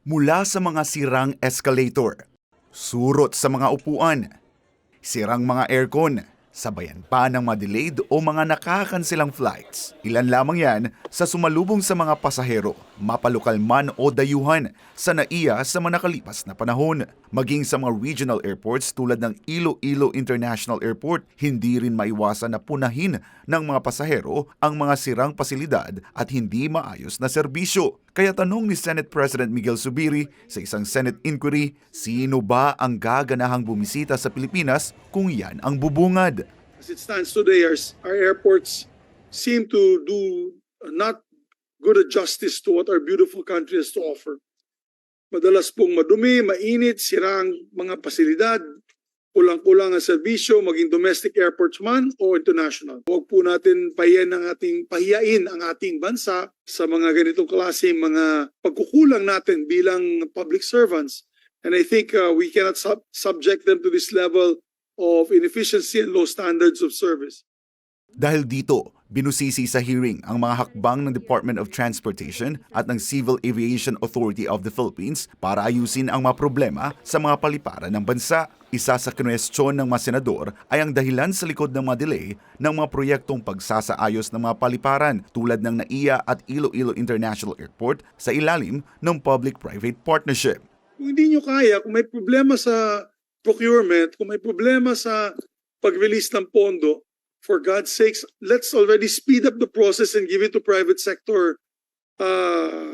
Mula sa mga sirang escalator, surot sa mga upuan, sirang mga aircon, sabayan pa ng mga delayed o mga nakakansilang flights. Ilan lamang yan sa sumalubong sa mga pasahero, mapalokal man o dayuhan sa NAIA sa mga nakalipas na panahon. Maging sa mga regional airports tulad ng Iloilo International Airport, hindi rin maiwasan na punahin ng mga pasahero ang mga sirang pasilidad at hindi maayos na serbisyo. Kaya tanong ni Senate President Miguel Zubiri sa isang Senate inquiry, sino ba ang gaganahang bumisita sa Pilipinas kung yan ang bubungad? As it stands today, our airports seem to do not good a justice to what our beautiful country has to offer. Madalas pong madumi, mainit, sirang mga pasilidad, kulang-kulang ang serbisyo, maging domestic airports man o international. Huwag po natin pahiyain ang ating bansa sa mga ganitong klase mga pagkukulang natin bilang public servants. And I think we cannot subject them to this level of inefficiency and low standards of service. Dahil dito, binusisi sa hearing ang mga hakbang ng Department of Transportation at ng Civil Aviation Authority of the Philippines para ayusin ang mga problema sa mga paliparan ng bansa. Isa sa kinwestiyon ng mga senador ay ang dahilan sa likod ng mga delay ng mga proyektong pagsasaayos ng mga paliparan tulad ng NAIA at Iloilo International Airport sa ilalim ng Public-Private Partnership. Kung hindi nyo kaya, kung may problema sa procurement, kung may problema sa pag-release ng pondo, for God's sakes, let's already speed up the process and give it to private sector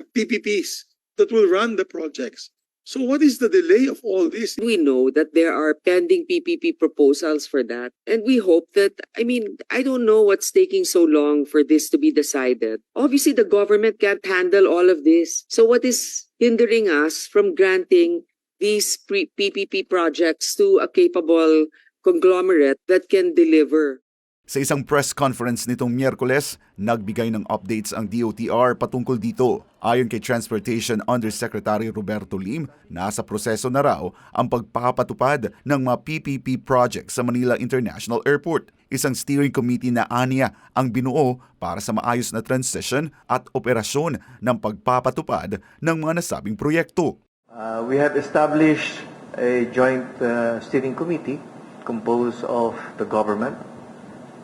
PPPs that will run the projects. So what is the delay of all this? We know that there are pending PPP proposals for that. And we hope that, I don't know what's taking so long for this to be decided. Obviously, the government can't handle all of this. So what is hindering us from granting these PPP projects to a capable conglomerate that can deliver? Sa isang press conference nitong Miyerkules, nagbigay ng updates ang DOTR patungkol dito. Ayon kay Transportation Undersecretary Roberto Lim, nasa proseso na raw ang pagpapatupad ng mga PPP projects sa Manila International Airport. Isang steering committee na aniya ang binuo para sa maayos na transition at operasyon ng pagpapatupad ng mga nasabing proyekto. We have established a joint steering committee composed of the government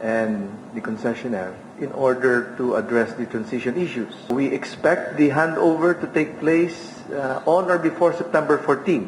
and the concessionaire in order to address the transition issues. We expect the handover to take place on or before September 14.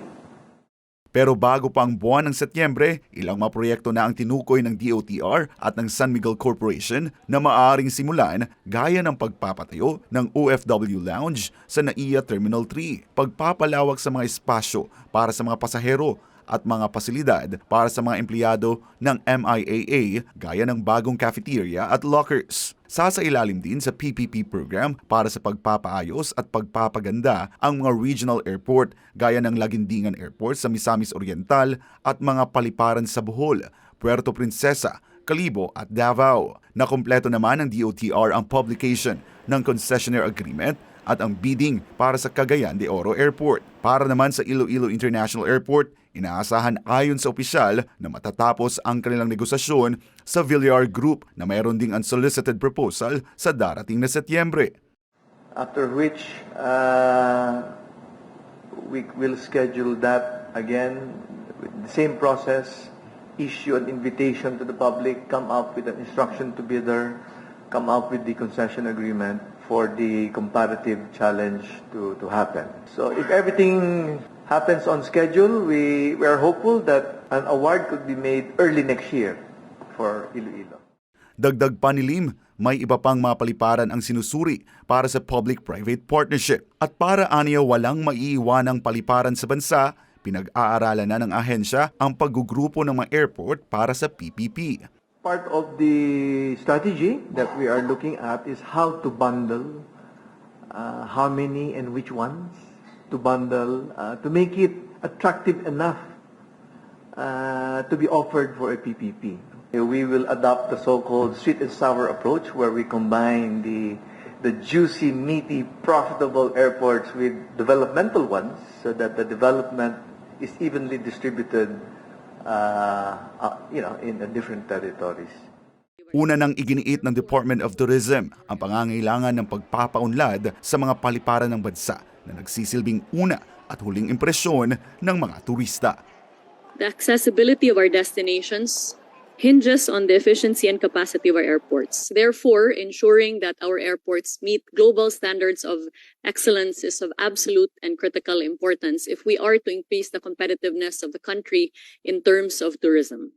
Pero bago pa ang buwan ng Setyembre, ilang mga proyekto na ang tinukoy ng DOTR at ng San Miguel Corporation na maaaring simulan gaya ng pagpapatayo ng OFW Lounge sa NAIA Terminal 3, pagpapalawak sa mga espasyo para sa mga pasahero at mga pasilidad para sa mga empleyado ng MIAA gaya ng bagong cafeteria at lockers. Sasailalim din sa PPP program para sa pagpapaayos at pagpapaganda ang mga regional airport gaya ng Lagindingan Airport sa Misamis Oriental at mga paliparan sa Bohol, Puerto Princesa, Calibo at Davao. Nakumpleto naman ng DOTR ang publication ng concessionaire agreement at ang bidding para sa Cagayan de Oro Airport. Para naman sa Iloilo International Airport, inaasahan ayon sa opisyal na matatapos ang kanilang negosasyon sa Villar Group na mayroon ding unsolicited proposal sa darating na Setyembre. After which, we will schedule that again with the same process, issue an invitation to the public, come up with an instruction to bidder, come up with the concession agreement for the comparative challenge to happen. So if everything happens on schedule, we are hopeful that an award could be made early next year for Iloilo. Dagdag pa ni Lim, may iba pang mapaliparan ang sinusuri para sa public-private partnership. At para aniya walang maiiwanang paliparan sa bansa, pinag-aaralan na ng ahensya ang paggugrupo ng mga airport para sa PPP. Part of the strategy that we are looking at is how to bundle, how many and which ones to bundle, to make it attractive enough to be offered for a PPP. We will adopt the so-called sweet and sour approach where we combine the juicy, meaty, profitable airports with developmental ones so that the development is evenly distributed in different territories. Una nang iginiit ng Department of Tourism ang pangangailangan ng pagpapaunlad sa mga paliparan ng bansa na nagsisilbing una at huling impresyon ng mga turista. The accessibility of our destinations hinges on the efficiency and capacity of our airports. Therefore, ensuring that our airports meet global standards of excellence is of absolute and critical importance if we are to increase the competitiveness of the country in terms of tourism.